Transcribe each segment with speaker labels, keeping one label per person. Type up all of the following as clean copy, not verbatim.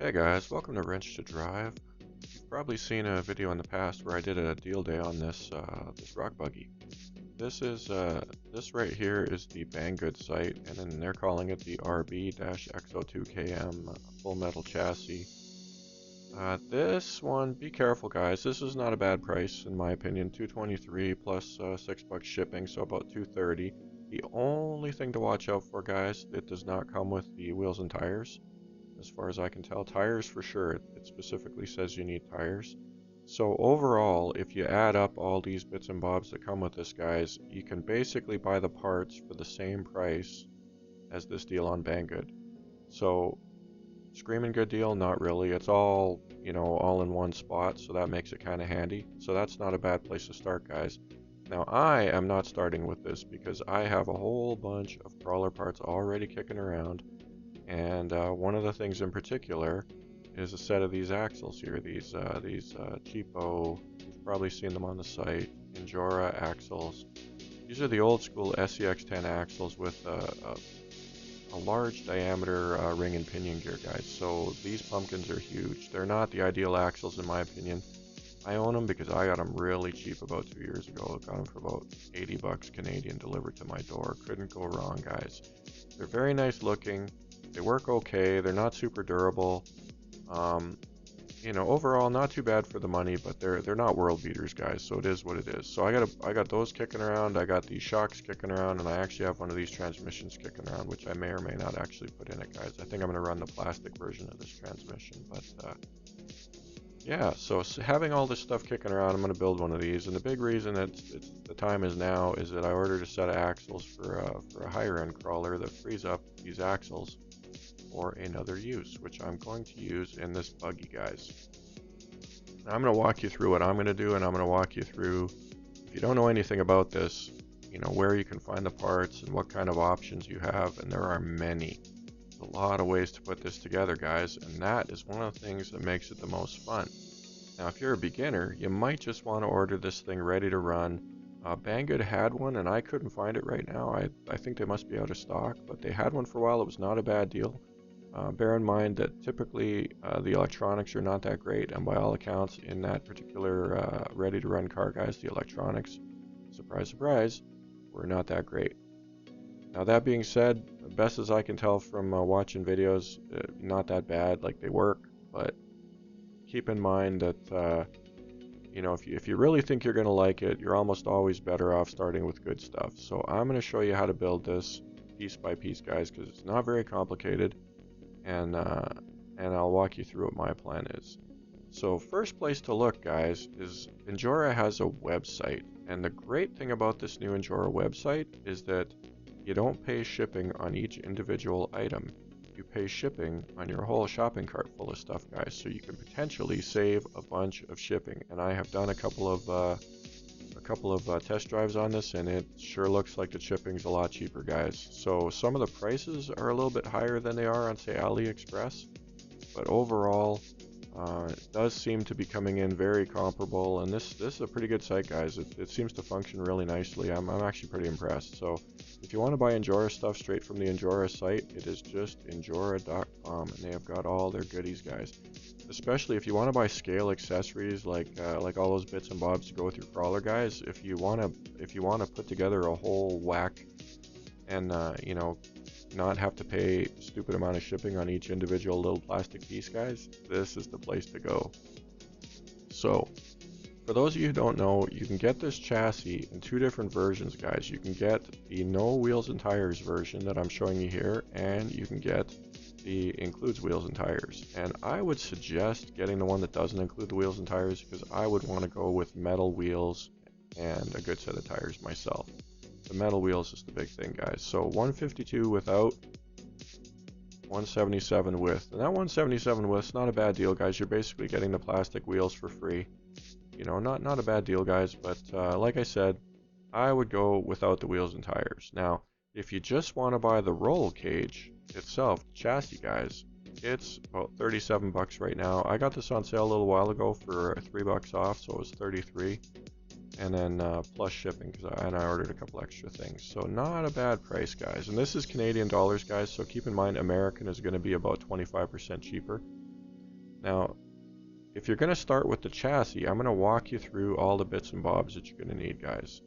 Speaker 1: Hey guys, welcome to Wrench to Drive. You've probably seen a video in the past where I did a deal day on this rock buggy. This right here is the Banggood site, and then they're calling it the RB-X02KM full metal chassis. This one, be careful guys, this is not a bad price in my opinion. $223 plus $6 shipping, so about $230. The only thing to watch out for, guys, it does not come with the wheels and tires. As far as I can tell, tires for sure. It specifically says you need tires. So overall, if you add up all these bits and bobs that come with this, guys, you can basically buy the parts for the same price as this deal on Banggood. So, screaming good deal? Not really. It's all, all in one spot, so that makes it kind of handy. So that's not a bad place to start, guys. Now, I am not starting with this because I have a whole bunch of crawler parts already kicking around. And one of the things in particular is a set of these axles here. These cheapo, you've probably seen them on the site, Injora axles. These are the old school SCX10 axles with a large diameter ring and pinion gear, guys. So these pumpkins are huge. They're not the ideal axles in my opinion. I own them because I got them really cheap about 2 years ago. I got them for about 80 bucks Canadian delivered to my door. Couldn't go wrong, guys. They're very nice looking. They work okay. They're not super durable. Overall not too bad for the money, but they're not world beaters, guys. So it is what it is. So I got those kicking around. I got these shocks kicking around, and I actually have one of these transmissions kicking around, which I may or may not actually put in it, guys. I think I'm gonna run the plastic version of this transmission, but yeah. So having all this stuff kicking around, I'm gonna build one of these, and the big reason the time is now is that I ordered a set of axles for a higher end crawler that frees up these axles for another use, which I'm going to use in this buggy, guys. Now, I'm going to walk you through what I'm going to do, and I'm going to walk you through, if you don't know anything about this, where you can find the parts and what kind of options you have, and there are many. There's a lot of ways to put this together, guys, and that is one of the things that makes it the most fun. Now, if you're a beginner, you might just want to order this thing ready to run. Banggood had one, and I couldn't find it right now. I think they must be out of stock, but they had one for a while. It was not a bad deal. Bear in mind that typically the electronics are not that great, and by all accounts in that particular ready-to-run car, guys, the electronics, surprise, surprise, were not that great. Now that being said, best as I can tell from watching videos, not that bad, like they work, but keep in mind that if you really think you're going to like it, you're almost always better off starting with good stuff. So I'm going to show you how to build this piece by piece, guys, because it's not very complicated. And I'll walk you through what my plan is. So first place to look, guys, is Injora has a website, and the great thing about this new Injora website is that you don't pay shipping on each individual item. You pay shipping on your whole shopping cart full of stuff, guys, so you can potentially save a bunch of shipping. And I have done a couple of test drives on this, and it sure looks like the shipping's a lot cheaper, guys. So some of the prices are a little bit higher than they are on, say, AliExpress, but overall it does seem to be coming in very comparable, and this is a pretty good site, guys. It seems to function really nicely. I'm actually pretty impressed. So if you want to buy Injora stuff straight from the Injora site, it is just Injora.com, and they have got all their goodies, guys. Especially if you want to buy scale accessories like all those bits and bobs to go with your crawler, guys. If you want to put together a whole whack and not have to pay a stupid amount of shipping on each individual little plastic piece, guys, this is the place to go. So for those of you who don't know, you can get this chassis in two different versions, guys. You can get the no wheels and tires version that I'm showing you here, and you can get the includes wheels and tires. And I would suggest getting the one that doesn't include the wheels and tires, because I would want to go with metal wheels and a good set of tires myself. The metal wheels is the big thing, guys. So 152 without, 177 with, and that 177 with is not a bad deal, guys. You're basically getting the plastic wheels for free. Not a bad deal, guys, but like I said, I would go without the wheels and tires. Now, if you just want to buy the roll cage itself, chassis, guys, it's about 37 bucks right now. I got this on sale a little while ago for 3 bucks off, so it was 33, and then plus shipping, and I ordered a couple extra things. So not a bad price, guys. And this is Canadian dollars, guys, so keep in mind American is going to be about 25% cheaper. Now, if you're going to start with the chassis, I'm going to walk you through all the bits and bobs that you're going to need, guys.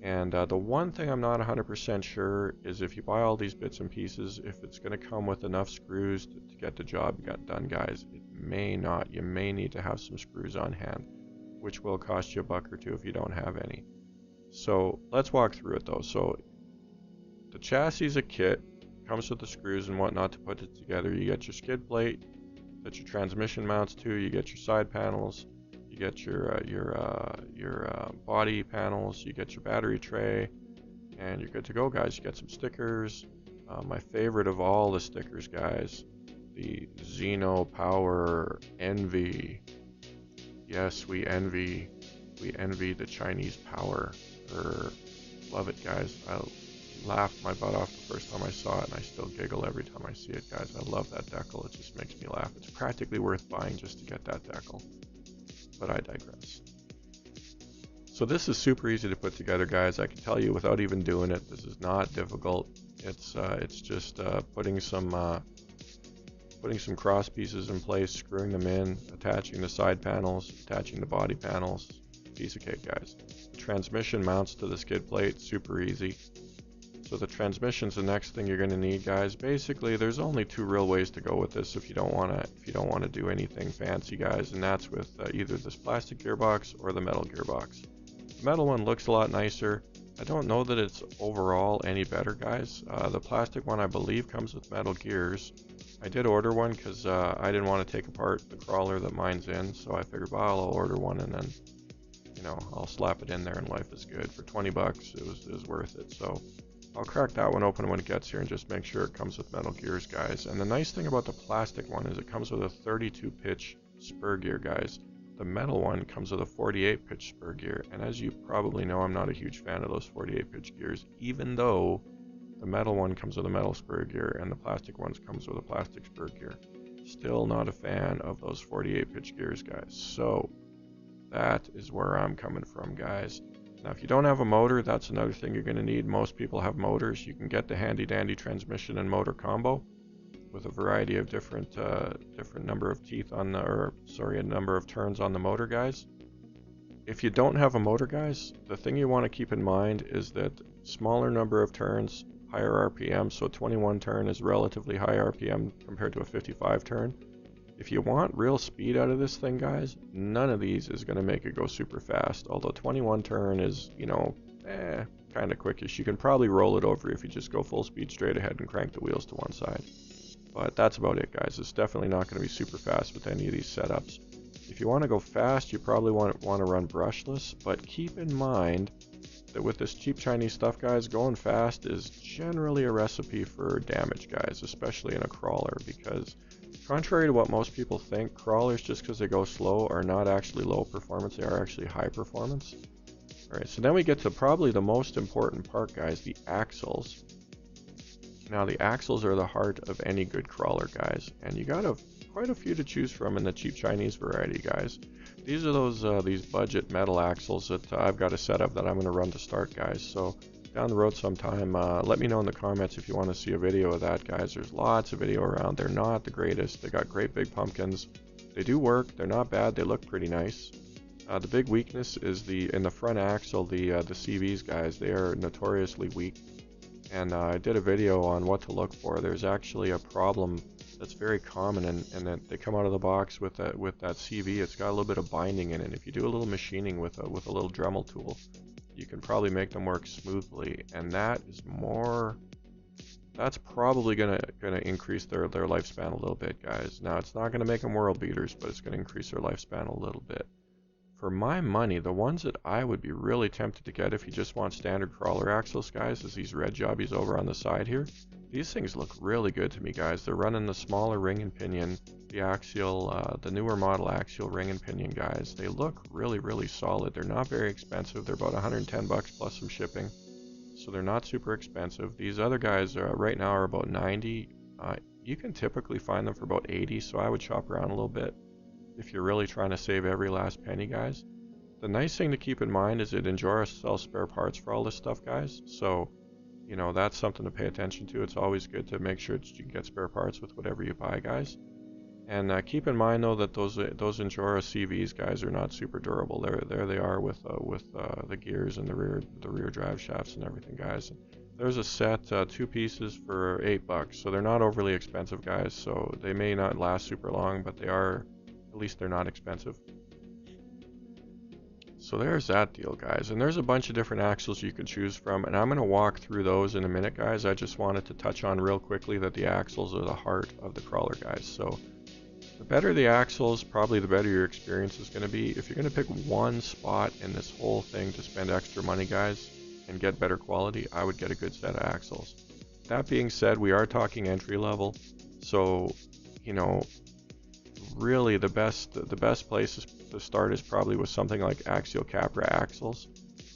Speaker 1: And the one thing I'm not 100% sure is if you buy all these bits and pieces, if it's going to come with enough screws to get the job done, guys. It may not. You may need to have some screws on hand, which will cost you a buck or two if you don't have any. So let's walk through it though. So the chassis is a kit, comes with the screws and whatnot to put it together. You get your skid plate that your transmission mounts to, you get your side panels, you get your body panels, you get your battery tray, and you're good to go, guys. You get some stickers. My favorite of all the stickers, guys, the Xeno Power Envy. Yes, we envy the Chinese power. Love it, guys. I laughed my butt off the first time I saw it, and I still giggle every time I see it, guys. I love that decal. It just makes me laugh. It's practically worth buying just to get that decal. But I digress. So this is super easy to put together, guys. I can tell you without even doing it, this is not difficult. It's just putting some cross pieces in place, screwing them in, attaching the side panels, attaching the body panels. Piece of cake, guys. The transmission mounts to the skid plate, super easy. So the transmission's the next thing you're going to need, guys. Basically, there's only two real ways to go with this if you don't want to do anything fancy, guys, and that's with either this plastic gearbox or the metal gearbox. The metal one looks a lot nicer. I don't know that it's overall any better, guys. The plastic one, I believe, comes with metal gears. I did order one because I didn't want to take apart the crawler that mine's in, so I figured, well, I'll order one and then, I'll slap it in there and life is good. For 20 bucks, it was worth it. So I'll crack that one open when it gets here and just make sure it comes with metal gears, guys. And the nice thing about the plastic one is it comes with a 32 pitch spur gear, guys. The metal one comes with a 48 pitch spur gear. And as you probably know, I'm not a huge fan of those 48 pitch gears, even though the metal one comes with a metal spur gear and the plastic one comes with a plastic spur gear. Still not a fan of those 48 pitch gears, guys. So that is where I'm coming from, guys. Now, if you don't have a motor, that's another thing you're going to need. Most people have motors. You can get the handy dandy transmission and motor combo with a variety of different number of teeth on a number of turns on the motor, guys. If you don't have a motor, guys, the thing you want to keep in mind is that smaller number of turns, higher RPM. So 21 turn is relatively high RPM compared to a 55 turn. If you want real speed out of this thing, guys, none of these is going to make it go super fast. Although 21 turn is, kind of quickish. You can probably roll it over if you just go full speed straight ahead and crank the wheels to one side. But that's about it, guys. It's definitely not going to be super fast with any of these setups. If you want to go fast, you probably want to run brushless. But keep in mind that with this cheap Chinese stuff, guys, going fast is generally a recipe for damage, guys, especially in a crawler, because contrary to what most people think, crawlers, just because they go slow, are not actually low performance, they are actually high performance. Alright, so then we get to probably the most important part, guys, the axles. Now, the axles are the heart of any good crawler, guys, and you got quite a few to choose from in the cheap Chinese variety, guys. These are these budget metal axles that I've got a setup that I'm going to run to start, guys, so down the road sometime, let me know in the comments if you want to see a video of that, guys. There's lots of video around. They're not the greatest. They got great big pumpkins. They do work. They're not bad. They look pretty nice. The big weakness is in the front axle, the CVs, guys. They are notoriously weak. And I did a video on what to look for. There's actually a problem that's very common, and that they come out of the box with that CV. It's got a little bit of binding in it. If you do a little machining with a little Dremel tool, you can probably make them work smoothly, and that's probably gonna increase their lifespan a little bit, guys. Now, it's not gonna make them world beaters, but it's gonna increase their lifespan a little bit. For my money, the ones that I would be really tempted to get if you just want standard crawler axles, guys, is these red jobbies over on the side here. These things look really good to me, guys. They're running the smaller ring and pinion, the axial, the newer model axial ring and pinion, guys. They look really, really solid. They're not very expensive. They're about 110 bucks plus some shipping, so they're not super expensive. These other guys right now are about 90. You can typically find them for about 80, so I would shop around a little bit if you're really trying to save every last penny, guys. The nice thing to keep in mind is that Injora sells spare parts for all this stuff, guys. So, that's something to pay attention to. It's always good to make sure that you can get spare parts with whatever you buy, guys. And keep in mind though that those Injora CVs guys are not super durable. There they are with the gears and the rear drive shafts and everything, guys. There's a set, 2 pieces for $8, so they're not overly expensive, guys. So they may not last super long, but they are, at least they're not expensive. So there's that deal, guys. And there's a bunch of different axles you can choose from, and I'm going to walk through those in a minute, guys. I just wanted to touch on real quickly that the axles are the heart of the crawler, guys. So the better the axles, probably the better your experience is going to be. If you're going to pick one spot in this whole thing to spend extra money, guys, and get better quality, I would get a good set of axles. That being said, we are talking entry level, so you know, really the best place to start is probably with something like axial capra axles,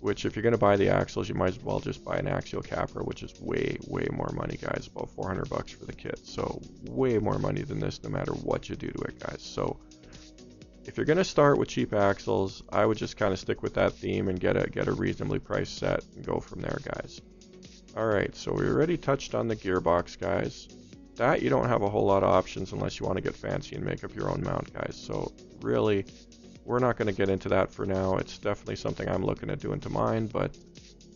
Speaker 1: which if you're going to buy the axles, you might as well just buy an axial capra, which is way more money, guys, about $400 for the kit. So way more money than this no matter what you do to it, guys. So if you're going to start with cheap axles, I would just kind of stick with that theme and get a reasonably priced set and go from there, guys. Alright, so we already touched on the gearbox, guys. That you don't have a whole lot of options unless you want to get fancy and make up your own mount, guys. So really, we're not going to get into that for now. It's definitely something I'm looking at doing to mine, but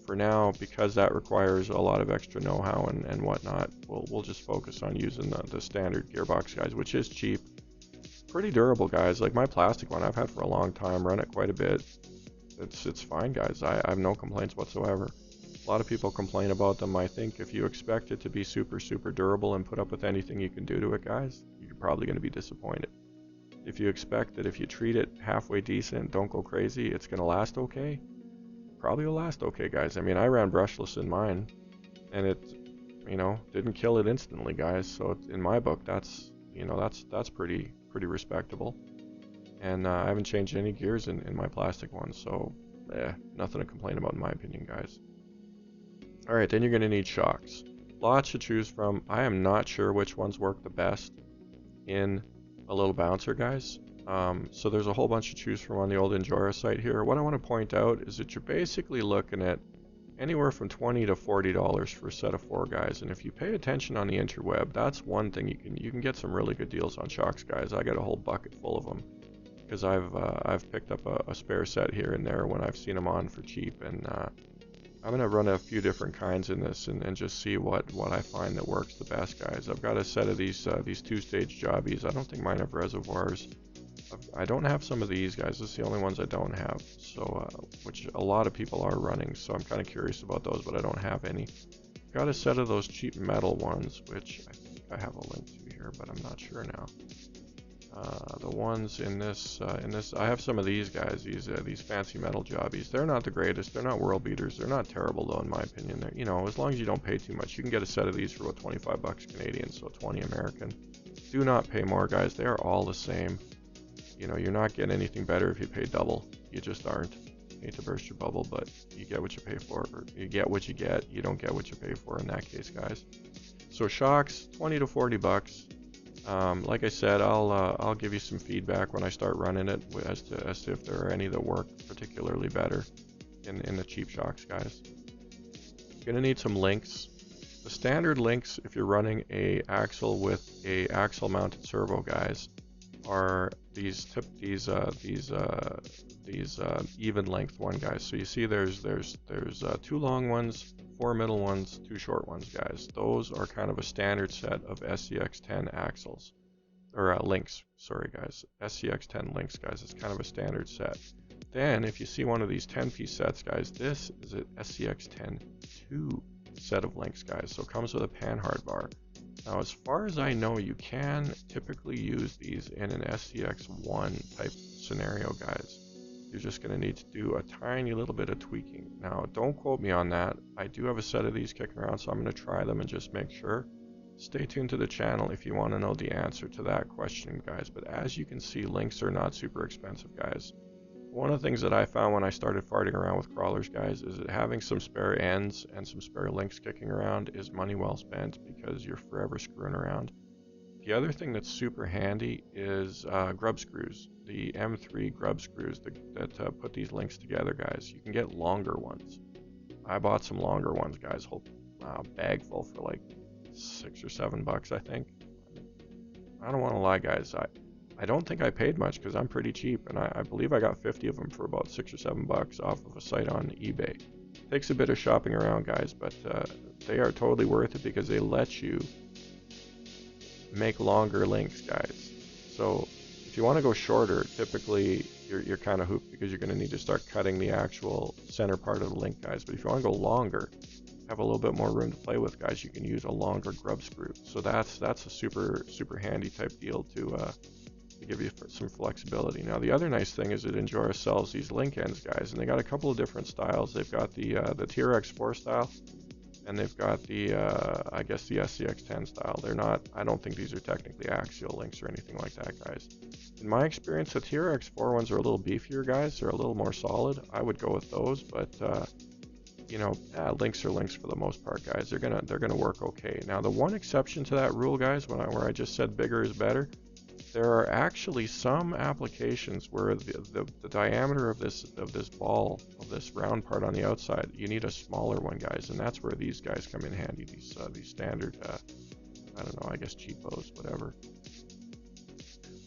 Speaker 1: for now, because that requires a lot of extra know-how and whatnot, we'll just focus on using the standard gearbox, guys, which is cheap. Pretty durable, guys. Like my plastic one I've had for a long time, run it quite a bit. It's fine, guys. I have no complaints whatsoever. A lot of people complain about them. I think if you expect it to be super durable and put up with anything you can do to it, guys, you're probably going to be disappointed. If you expect that if you treat it halfway decent, don't go crazy, it's going to last okay, probably will last okay, guys. I mean, I ran brushless in mine, and it, you know, didn't kill it instantly, guys. So in my book, that's, you know, that's pretty respectable. And I haven't changed any gears in my plastic one, so nothing to complain about in my opinion, guys. Alright, then you're going to need shocks. Lots to choose from. I am not sure which ones work the best in a little bouncer, guys. So there's a whole bunch to choose from on the old Injora site here. What I want to point out is that you're basically looking at anywhere from $20 to $40 for a set of 4, guys. And if you pay attention on the interweb, that's one thing you can get some really good deals on shocks, guys. I got a whole bucket full of them because I've picked up a spare set here and there when I've seen them on for cheap, and I'm going to run a few different kinds in this and just see what I find that works the best, guys. I've got a set of these 2-stage jobbies. I don't think mine have reservoirs. I don't have some of these, guys. This is the only ones I don't have, so which a lot of people are running, so I'm kind of curious about those, but I don't have any. Got a set of those cheap metal ones, which I think I have a link to here, but I'm not sure now. The ones in this, I have some of these guys, these fancy metal jobbies. They're not the greatest, they're not world beaters, they're not terrible though in my opinion. They're, you know, as long as you don't pay too much, you can get a set of these for about 25 bucks Canadian, so 20 American. Do not pay more, guys. They are all the same. You know, you're not getting anything better if you pay double. You just aren't. Hate to burst your bubble, but you get what you pay for, or you get what you get. You don't get what you pay for in that case, guys. So shocks, 20 to 40 bucks. Like I said, I'll give you some feedback when I start running it as to if there are any that work particularly better in the cheap shocks, guys. You're gonna need some links. The standard links, if you're running a axle with a axle mounted servo, guys, are these even length one, guys. So you see there's 2 long ones, 4 middle ones, 2 short ones, guys. Those are kind of a standard set of SCX10 axles, or links, sorry guys, SCX10 links, guys. It's kind of a standard set. Then if you see one of these 10-piece sets, guys, this is an SCX10 2 set of links, guys. So it comes with a panhard bar. Now, as far as I know, you can typically use these in an SCX1 type scenario, guys. You're just going to need to do a tiny little bit of tweaking. Now, don't quote me on that. I do have a set of these kicking around, so I'm going to try them and just make sure. Stay tuned to the channel if you want to know the answer to that question, guys. But as you can see, links are not super expensive, guys. One of the things that I found when I started farting around with crawlers, guys, is that having some spare ends and some spare links kicking around is money well spent because you're forever screwing around. The other thing that's super handy is grub screws, the M3 grub screws that put these links together, guys. You can get longer ones. I bought some longer ones, guys, whole bag full for like $6 or $7, I think. I don't want to lie, guys. I don't think I paid much because I'm pretty cheap, and I believe I got 50 of them for about $6 or $7 off of a site on eBay. Takes a bit of shopping around, guys, but they are totally worth it because they let you make longer links, guys. So if you want to go shorter, typically you're kind of hooped because you're going to need to start cutting the actual center part of the link, guys. But if you want to go longer, have a little bit more room to play with, guys, you can use a longer grub screw. So that's a super handy type deal to give you some flexibility. Now the other nice thing is that Injora sells these link ends, guys, and they got a couple of different styles. They've got the TRX4 style, and they've got the I guess the SCX10 style. They're not, I don't think these are technically axial links or anything like that, guys. In my experience, the TRX4 ones are a little beefier, guys. They're a little more solid. I would go with those, but you know, links are links for the most part, guys. They're gonna work okay. Now the one exception to that rule, guys, where I just said bigger is better, there are actually some applications where the diameter of this ball, of this round part on the outside, you need a smaller one, guys, and that's where these guys come in handy. These standard, I don't know, I guess cheapos, whatever.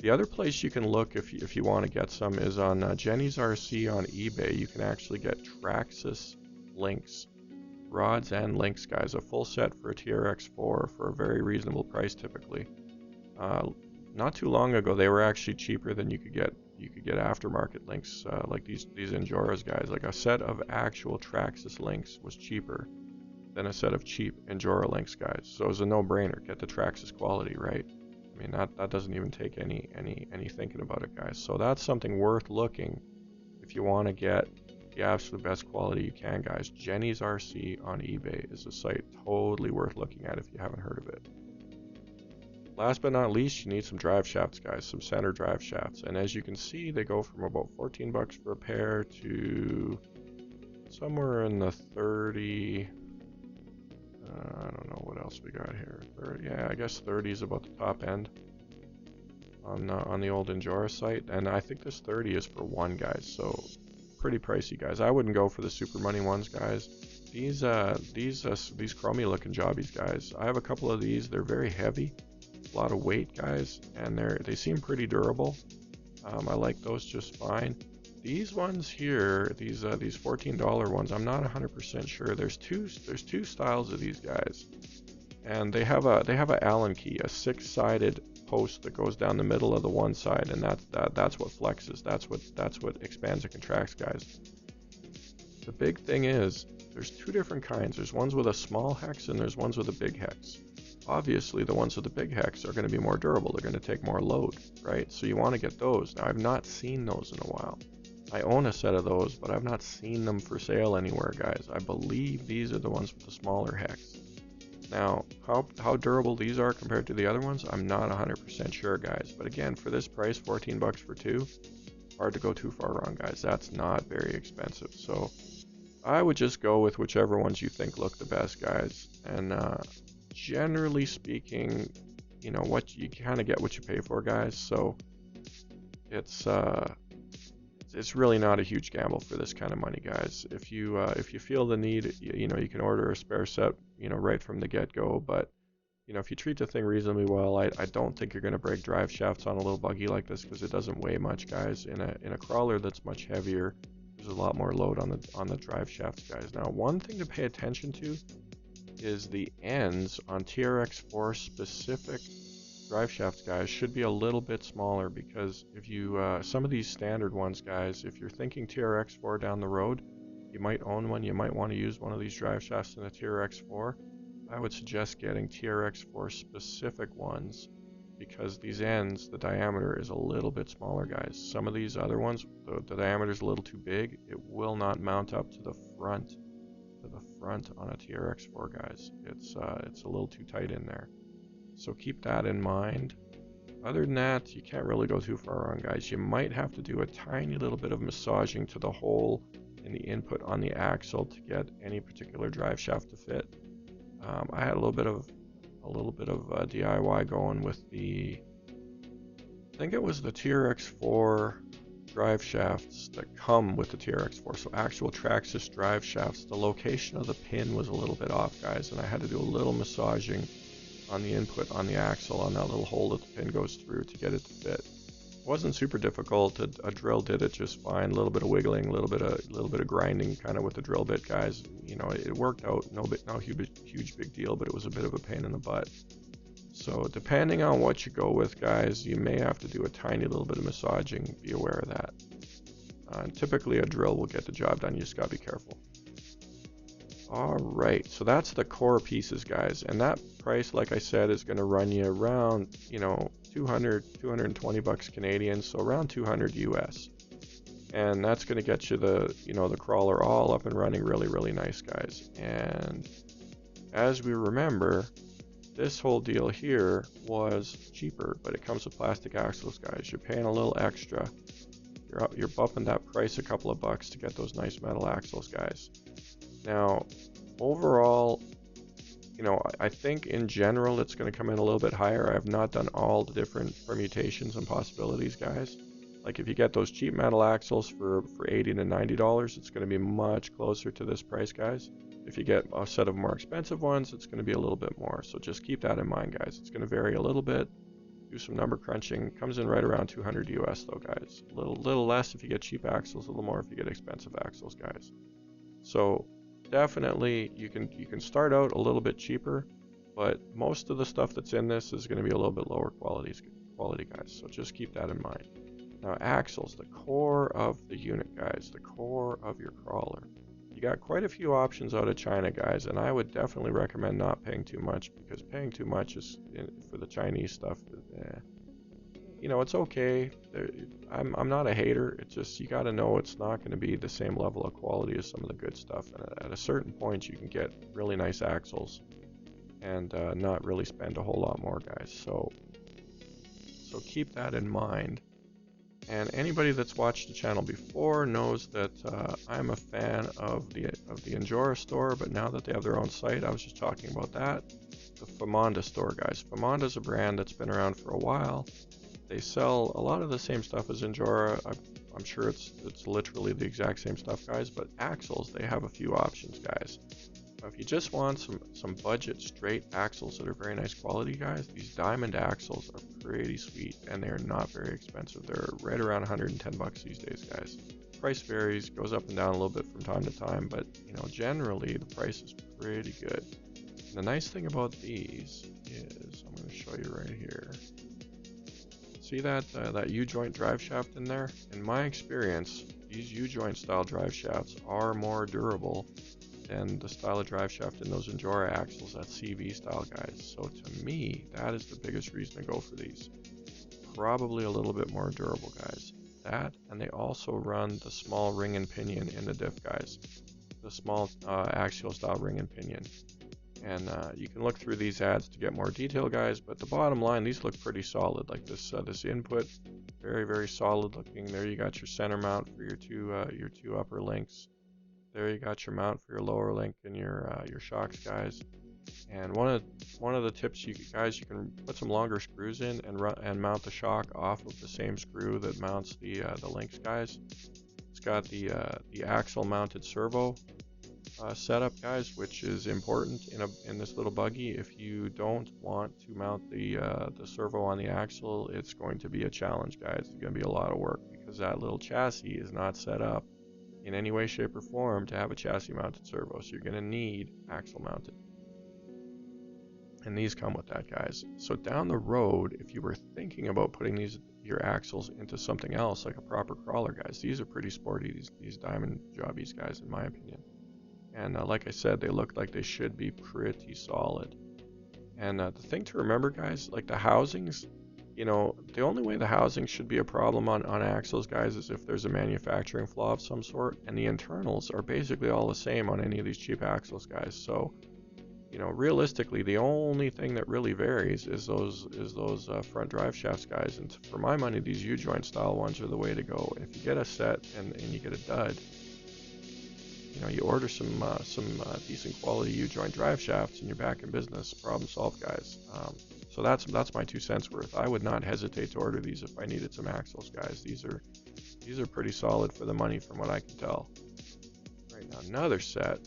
Speaker 1: The other place you can look if you want to get some is on Jenny's RC on eBay. You can actually get Traxxas links, rods and links, guys, a full set for a TRX4 for a very reasonable price typically. Not too long ago, they were actually cheaper than you could get aftermarket links, like these Injoras, guys. Like a set of actual Traxxas links was cheaper than a set of cheap Injora links, guys. So it's a no-brainer. Get the Traxxas quality, right? I mean, that doesn't even take any thinking about it, guys. So that's something worth looking if you want to get the absolute best quality you can, guys. Jenny's RC on eBay is a site totally worth looking at if you haven't heard of it. Last but not least, you need some drive shafts, guys, some center drive shafts. And as you can see, they go from about 14 bucks for a pair to somewhere in the 30. I don't know what else we got here. 30, yeah, I guess 30 is about the top end on the old Injora site. And I think this 30 is for one, guys. So pretty pricey, guys. I wouldn't go for the super money ones, guys. These chromy looking jobbies, guys. I have a couple of these. They're very heavy. A lot of weight, guys, and they seem pretty durable. I like those just fine. These ones here, these $14 ones, I'm not 100% sure. There's two styles of these guys, and they have a Allen key, a 6-sided post that goes down the middle of the one side, and that's what flexes. That's what expands and contracts, guys. The big thing is there's two different kinds. There's ones with a small hex and there's ones with a big hex. Obviously, the ones with the big hex are going to be more durable. They're going to take more load, right? So you want to get those. Now, I've not seen those in a while. I own a set of those, but I've not seen them for sale anywhere, guys. I believe these are the ones with the smaller hex. Now, how durable these are compared to the other ones, I'm not 100% sure, guys. But again, for this price, 14 bucks for two, hard to go too far wrong, guys. That's not very expensive. So I would just go with whichever ones you think look the best, guys. And generally speaking, you know, what you kind of get what you pay for, guys. So it's really not a huge gamble for this kind of money, guys. If you feel the need, you know, you can order a spare set, you know, right from the get-go. But you know, if you treat the thing reasonably well, I don't think you're going to break drive shafts on a little buggy like this because it doesn't weigh much, guys. In a crawler that's much heavier, there's a lot more load on the drive shafts, guys. Now, one thing to pay attention to is the ends on TRX4 specific drive shafts, guys, should be a little bit smaller, because if you some of these standard ones, guys, if you're thinking TRX4 down the road, you might own one, you might want to use one of these drive shafts in a TRX4. I would suggest getting TRX4 specific ones, because these ends, the diameter is a little bit smaller, guys. Some of these other ones, the diameter is a little too big. It will not mount up to the front on a TRX4, guys. It's a little too tight in there. So keep that in mind. Other than that, you can't really go too far wrong, guys. You might have to do a tiny little bit of massaging to the hole in the input on the axle to get any particular drive shaft to fit. I had a little bit of DIY going with the, I think it was the TRX4 drive shafts that come with the TRX4, so actual Traxxas drive shafts. The location of the pin was a little bit off, guys, and I had to do a little massaging on the input on the axle, on that little hole that the pin goes through to get it to fit. It wasn't super difficult. A drill did it just fine. A little bit of wiggling, a little bit of grinding, kind of with the drill bit, guys. You know, it worked out. No huge big deal, but it was a bit of a pain in the butt. So depending on what you go with, guys, you may have to do a tiny little bit of massaging. Be aware of that. And typically a drill will get the job done. You just gotta be careful. Alright, so that's the core pieces, guys, and that price, like I said, is going to run you around, you know, 220 bucks Canadian, so around 200 US. And that's going to get you the, you know, the crawler all up and running really nice, guys. And as we remember, this whole deal here was cheaper, but it comes with plastic axles, guys. You're paying a little extra. You're bumping that price a couple of bucks to get those nice metal axles, guys. Now, overall, you know, I think in general it's going to come in a little bit higher. I have not done all the different permutations and possibilities, guys. Like if you get those cheap metal axles for $80 to $90, it's going to be much closer to this price, guys. If you get a set of more expensive ones, it's going to be a little bit more. So just keep that in mind, guys. It's going to vary a little bit. Do some number crunching. Comes in right around 200 US though, guys. A little less if you get cheap axles, a little more if you get expensive axles, guys. So definitely you can start out a little bit cheaper, but most of the stuff that's in this is going to be a little bit lower quality, guys. So just keep that in mind. Now axles, the core of the unit, guys, the core of your crawler. You got quite a few options out of China, guys, and I would definitely recommend not paying too much, because paying too much is for the Chinese stuff. You know, it's okay. I'm not a hater. It's just you got to know it's not going to be the same level of quality as some of the good stuff. And at a certain point, you can get really nice axles and not really spend a whole lot more, guys. So keep that in mind. And anybody that's watched the channel before knows that I'm a fan of the Injora store, but now that they have their own site, I was just talking about that. The Famonda store, guys. Famonda's a brand that's been around for a while. They sell a lot of the same stuff as Injora. I'm sure it's literally the exact same stuff, guys, but axles, they have a few options, guys. Now, if you just want some budget straight axles that are very nice quality, guys, these diamond axles are pretty sweet, and they're not very expensive. They're right around 110 bucks these days, guys. Price varies, goes up and down a little bit from time to time, but you know, generally the price is pretty good. And the nice thing about these is, I'm going to show you right here. See that U-joint drive shaft in there? In my experience, these U-joint style drive shafts are more durable than the style of drive shaft in those Injora axles, that CV style, guys. So to me, that is the biggest reason to go for these. Probably a little bit more durable, guys. That, and they also run the small ring and pinion in the diff, guys. The small axial style ring and pinion. And you can look through these ads to get more detail, guys, but the bottom line, these look pretty solid. Like this input, very solid looking. There you got your center mount for your two upper links. There you got your mount for your lower link and your shocks, guys. And one of the tips, you can put some longer screws in and mount the shock off of the same screw that mounts the links, guys. It's got the axle mounted servo setup, guys, which is important in this little buggy. If you don't want to mount the servo on the axle, it's going to be a challenge, guys. It's going to be a lot of work because that little chassis is not set up in any way, shape, or form to have a chassis mounted servo. So you're going to need axle mounted. And these come with that, guys. So down the road, if you were thinking about putting your axles into something else, like a proper crawler, guys, these are pretty sporty, these diamond jobbies, guys, in my opinion. And like I said, they look like they should be pretty solid. And the thing to remember, guys, like the housings, you know, the only way the housing should be a problem on axles, guys, is if there's a manufacturing flaw of some sort. And the internals are basically all the same on any of these cheap axles, guys. So, you know, realistically, the only thing that really varies is those front drive shafts, guys. And for my money, these U-joint style ones are the way to go. And if you get a set and you get a dud, you know, you order some decent quality U-joint drive shafts and you're back in business. Problem solved, guys. So that's my 2 cents worth. I would not hesitate to order these if I needed some axles, guys. These are pretty solid for the money from what I can tell. Right, now another set,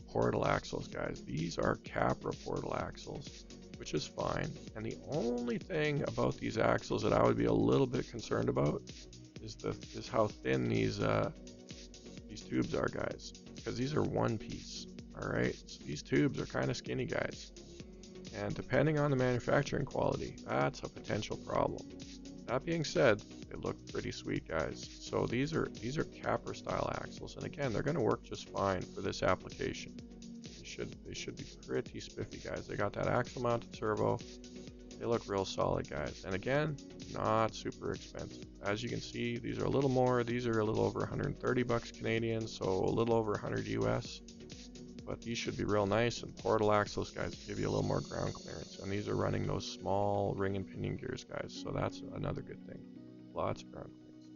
Speaker 1: portal axles, guys. These are Capra portal axles. which is fine. And the only thing about these axles that I would be a little bit concerned about is how thin these tubes are, guys, because these are one piece. All right, so these tubes are kind of skinny, guys, and depending on the manufacturing quality, that's a potential problem. That being said, they look pretty sweet, guys. So these are capper style axles, and again, they're going to work just fine for this application. They should be pretty spiffy, guys. They got that axle mounted servo. They look real solid, guys. And again, not super expensive. As you can see, these are a little more. These are a little over 130 bucks Canadian, so a little over 100 US. But these should be real nice, and portal axles, guys, give you a little more ground clearance. And these are running those small ring and pinion gears, guys, so that's another good thing. Lots of ground clearance.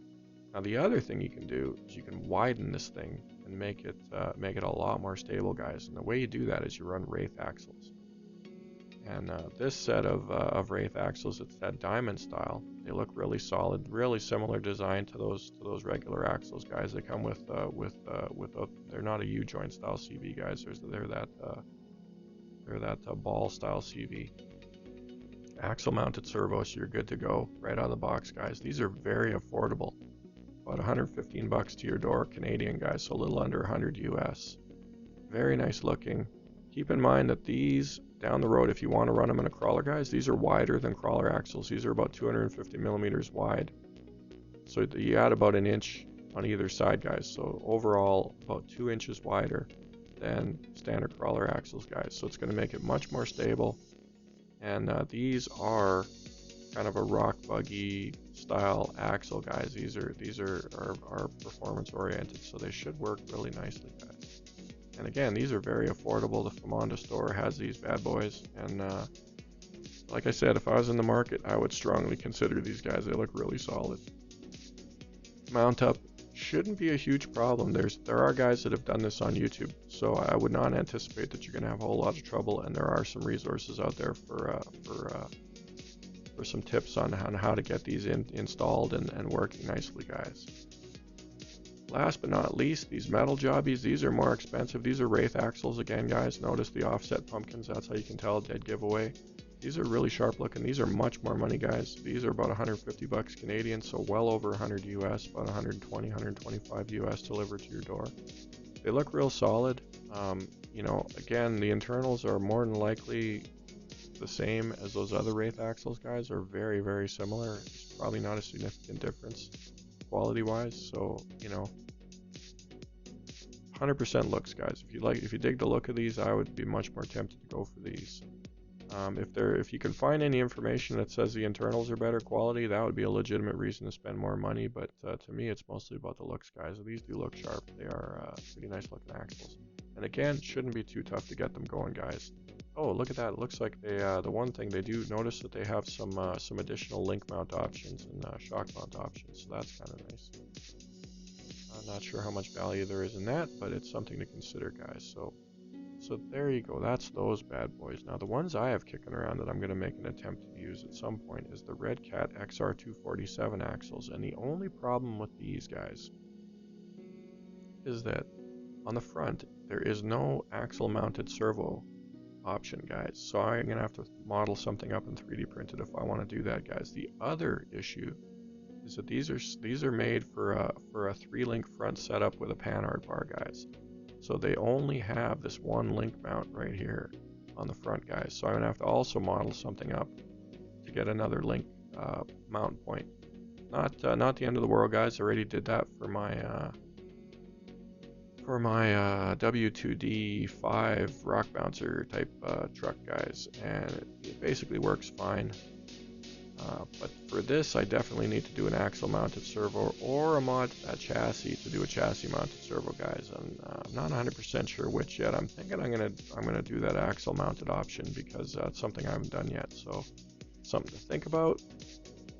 Speaker 1: Now the other thing you can do is you can widen this thing and make it a lot more stable, guys. And the way you do that is you run Wraith axles. And this set of Wraith axles, it's that diamond style. They look really solid, really similar design to those regular axles, guys. They come with they're not a U-joint style CV, guys. They're that ball style CV. Axle mounted servo, so you're good to go right out of the box, guys. These are very affordable, about 115 bucks to your door Canadian, guys, so a little under 100 US. Very nice looking. Keep in mind that these down the road, if you want to run them in a crawler, guys, these are wider than crawler axles. These are about 250 millimeters wide, so you add about an inch on either side, guys. So overall, about 2 inches wider than standard crawler axles, guys. So it's going to make it much more stable. And these are kind of a rock buggy style axle, guys. These are performance oriented, so they should work really nicely, guys. And again, these are very affordable. The Famonda store has these bad boys, and like I said, if I was in the market, I would strongly consider these guys. They look really solid. Mount up shouldn't be a huge problem. There are guys that have done this on YouTube, so I would not anticipate that you're going to have a whole lot of trouble. And there are some resources out there for some tips on how to get these installed and working nicely, guys. Last but not least, these metal jobbies, these are more expensive. These are Wraith axles again, guys. Notice the offset pumpkins. That's how you can tell, dead giveaway. These are really sharp looking. These are much more money, guys. These are about 150 bucks Canadian, so well over 100 US, about 120, 125 US delivered to your door. They look real solid. You know, again, the internals are more than likely the same as those other Wraith axles, guys. Are very, very similar. It's probably not a significant difference quality-wise. So, you know, 100% looks, guys. If you dig the look of these, I would be much more tempted to go for these. If you can find any information that says the internals are better quality, that would be a legitimate reason to spend more money. But to me, it's mostly about the looks, guys. These do look sharp. They are pretty nice looking axles. And again, shouldn't be too tough to get them going, guys. Oh, look at that. It looks like they, the one thing they do notice that they have some additional link mount options and shock mount options. So that's kind of nice. I'm not sure how much value there is in that, but it's something to consider, guys. So there you go. That's those bad boys. Now the ones I have kicking around that I'm going to make an attempt to use at some point is the Red Cat XR247 axles. And the only problem with these guys is that on the front there is no axle mounted servo option, guys. So I'm going to have to model something up and 3D print it if I want to do that, guys. The other issue is that these are made for a 3-link front setup with a panhard bar, guys. So they only have this one link mount right here on the front, guys. So I'm gonna have to also model something up to get another link mount point. Not the end of the world, guys. I already did that for my W2D5 rock bouncer type truck, guys, and it basically works fine. But for this, I definitely need to do an axle mounted servo or a chassis to do a chassis mounted servo, guys. I'm not 100% sure which yet. I'm thinking I'm gonna do that axle mounted option because that's something I haven't done yet. So something to think about.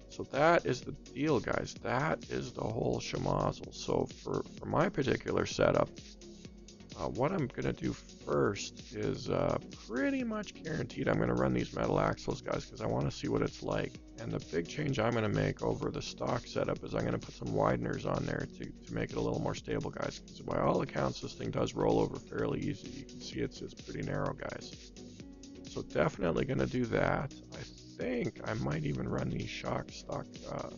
Speaker 1: So that is the deal, guys. That is the whole schmozzle. So for my particular setup, what I'm going to do first is pretty much guaranteed I'm going to run these metal axles, guys, because I want to see what it's like. And the big change I'm going to make over the stock setup is I'm going to put some wideners on there to make it a little more stable, guys, because by all accounts this thing does roll over fairly easy. You can see it's pretty narrow, guys. So definitely going to do that. I think I might even run the shock stock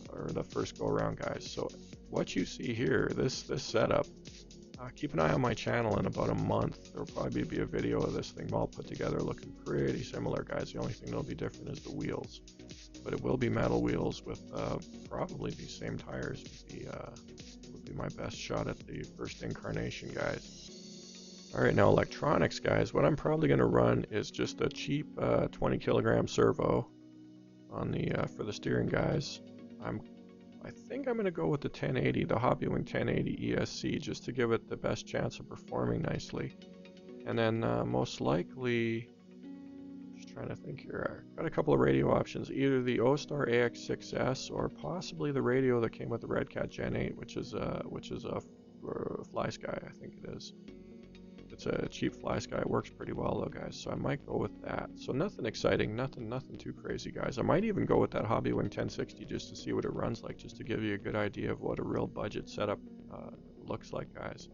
Speaker 1: or the first go around, guys. So what you see here, this setup, keep an eye on my channel. In about a month there'll probably be a video of this thing all put together looking pretty similar, guys. The only thing that'll be different is the wheels, but it will be metal wheels with probably these same tires. Would be my best shot at the first incarnation, guys. Alright, now electronics, guys. What I'm probably going to run is just a cheap 20 kilogram servo on the for the steering, guys. I think I'm going to go with the 1080, the Hobbywing 1080 ESC, just to give it the best chance of performing nicely. And then most likely, just trying to think here, I got a couple of radio options, either the O-Star AX6S or possibly the radio that came with the Red Cat Gen 8, which is a Fly Sky, I think it is. It's a cheap Fly Sky. It works pretty well though, guys, so I might go with that. So nothing exciting, nothing too crazy, guys. I might even go with that Hobbywing 1060 just to see what it runs like, just to give you a good idea of what a real budget setup looks like, guys.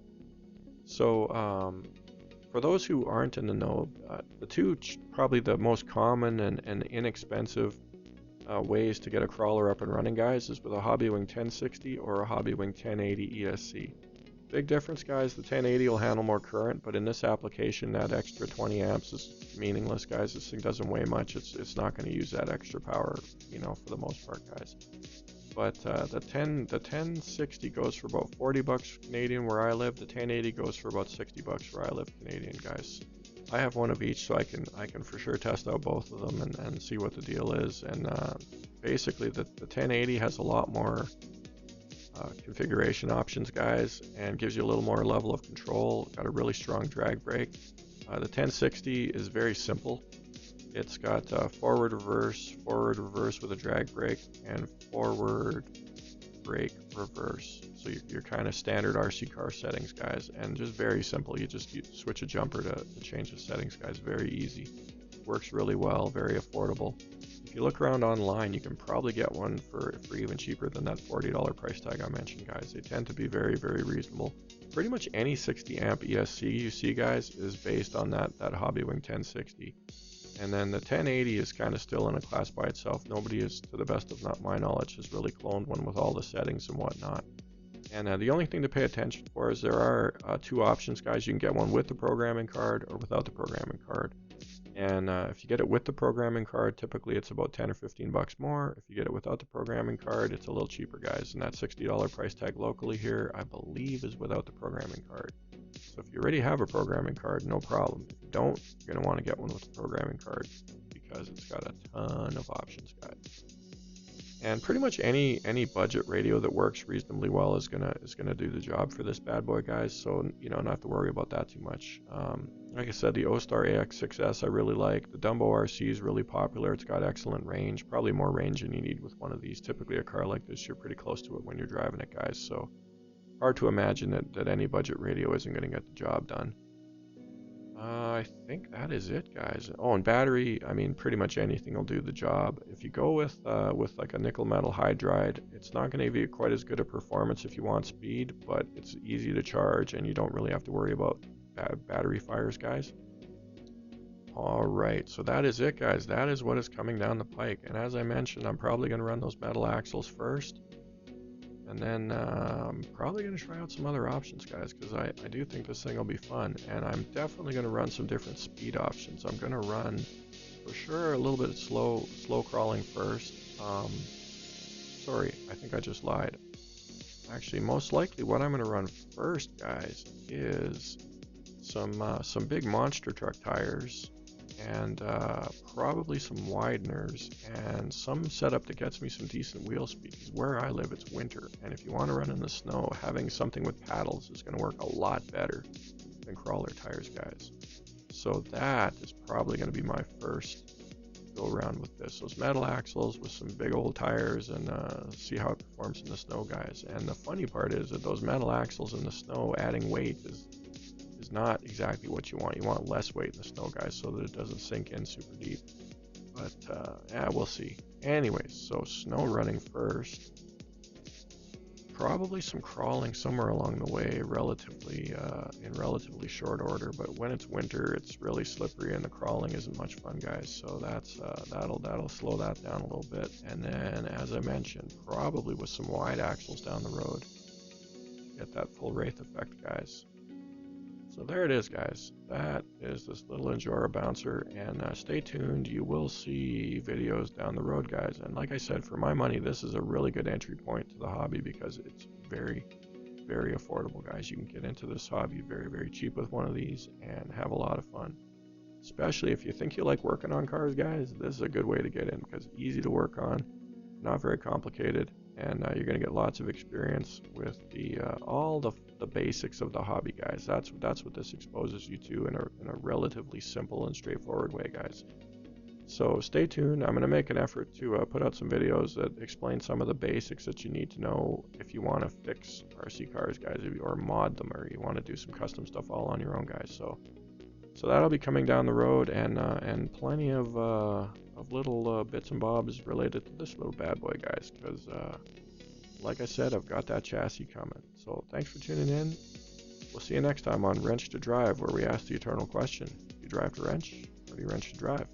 Speaker 1: So for those who aren't in the know, the two probably the most common and inexpensive ways to get a crawler up and running, guys, is with a Hobbywing 1060 or a Hobbywing 1080 ESC. Big difference, guys. The 1080 will handle more current, but in this application, that extra 20 amps is meaningless, guys. This thing doesn't weigh much. It's not going to use that extra power, you know, for the most part, guys. But the 1060 goes for about 40 bucks Canadian where I live. The 1080 goes for about 60 bucks where I live Canadian, guys. I have one of each, so I can for sure test out both of them and see what the deal is. And basically, the 1080 has a lot more configuration options, guys, and gives you a little more level of control. Got a really strong drag brake. The 1060 is very simple. It's got forward reverse with a drag brake, and forward brake reverse. So you're kind of standard RC car settings, guys, and just very simple. You switch a jumper to change the settings, guys. Very easy. Works really well, very affordable. If you look around online, you can probably get one for even cheaper than that $40 price tag I mentioned, guys. They tend to be very, very reasonable. Pretty much any 60 amp ESC you see, guys, is based on that Hobbywing 1060. And then the 1080 is kind of still in a class by itself. Nobody is, to the best of my knowledge, has really cloned one with all the settings and whatnot. And the only thing to pay attention for is there are two options, guys. You can get one with the programming card or without the programming card. And if you get it with the programming card, typically it's about 10 or 15 bucks more. If you get it without the programming card, it's a little cheaper, guys. And that $60 price tag locally here, I believe, is without the programming card. So if you already have a programming card, no problem. If you don't, you're going to want to get one with the programming card because it's got a ton of options, guys. And pretty much any budget radio that works reasonably well is gonna do the job for this bad boy, guys. So you know, not have to worry about that too much. Like I said, the O-Star AX6S I really like. The Dumbo RC is really popular. It's got excellent range, probably more range than you need with one of these. Typically a car like this, you're pretty close to it when you're driving it, guys. So hard to imagine that any budget radio isn't going to get the job done. I think that is it, guys. Oh, and battery, I mean, pretty much anything will do the job. If you go with like a nickel metal hydride, it's not going to give you quite as good a performance if you want speed, but it's easy to charge and you don't really have to worry about battery fires, guys. All right, so that is it, guys. That is what is coming down the pike. And as I mentioned, I'm probably going to run those metal axles first. And then I'm probably going to try out some other options, guys, because I do think this thing will be fun. And I'm definitely going to run some different speed options. I'm going to run, for sure, a little bit of slow crawling first. Sorry, I think I just lied. Actually, most likely what I'm going to run first, guys, is some big monster truck tires, and probably some wideners and some setup that gets me some decent wheel speed. Because where I live, it's winter, and if you want to run in the snow, having something with paddles is going to work a lot better than crawler tires, guys. So that is probably going to be my first go around with this. Those metal axles with some big old tires, and see how it performs in the snow, guys. And the funny part is that those metal axles in the snow, adding weight is not exactly what you want. You want less weight in the snow, guys, so that it doesn't sink in super deep. But yeah, we'll see. Anyways, so snow running first. probably some crawling somewhere along the way, in relatively short order. But when it's winter, it's really slippery, and the crawling isn't much fun, guys. So that'll slow that down a little bit. And then, as I mentioned, probably with some wide axles down the road, get that full wraith effect, guys. So there it is, guys. That is this little Injora bouncer, and stay tuned. You will see videos down the road, guys. And like I said, for my money, this is a really good entry point to the hobby because it's very, very affordable, guys. You can get into this hobby very, very cheap with one of these and have a lot of fun. Especially if you think you like working on cars, guys, this is a good way to get in because easy to work on, not very complicated, and you're going to get lots of experience with all the basics of the hobby, guys. That's what this exposes you to in a relatively simple and straightforward way, guys. So stay tuned. I'm going to make an effort to put out some videos that explain some of the basics that you need to know if you want to fix RC cars, guys, or mod them, or you want to do some custom stuff all on your own, guys. So that'll be coming down the road, and plenty of little bits and bobs related to this little bad boy, guys, because like I said, I've got that chassis coming. So thanks for tuning in. We'll see you next time on Wrench to Drive, where we ask the eternal question: do you drive to wrench, or do you wrench to drive?